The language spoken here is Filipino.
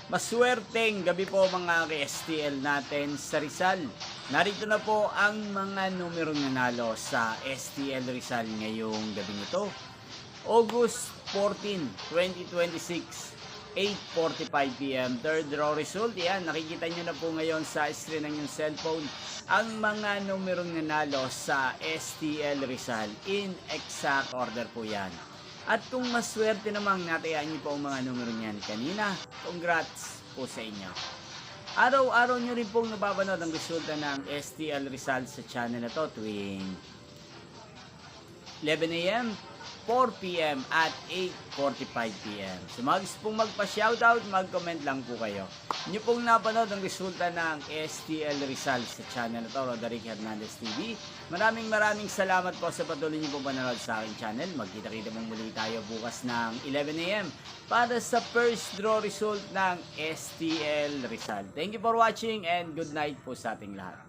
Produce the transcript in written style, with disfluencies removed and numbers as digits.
Maswerteng gabi po mga ka-STL natin sa Rizal. Narito na po ang mga numerong nanalo sa STL Rizal ngayong gabi nito. August 14, 2026, 8:45 PM. Third row result. Yan, nakikita nyo na po ngayon sa screen ng yung cellphone ang mga numerong nanalo sa STL Rizal. In exact order po yan. At kung maswerte namang natayaan niyo po ang mga numero niyan kanina, congrats po sa inyo. Araw-araw nyo rin pong napapanood ang resulta ng STL Rizal sa channel na to tuwing 11 a.m., 4 p.m. at 8:45 p.m. So mga gusto pong magpa-shoutout, mag-comment lang po kayo. Inyo pong napanood ang resulta ng STL Rizal sa channel na to, Roderick Hernandez TV. Maraming salamat po sa patuloy niyo po panonood sa aking channel. Magkita-kita mong muli tayo bukas ng 11 a.m. para sa first draw result ng STL Rizal. Thank you for watching and good night po sa ating lahat.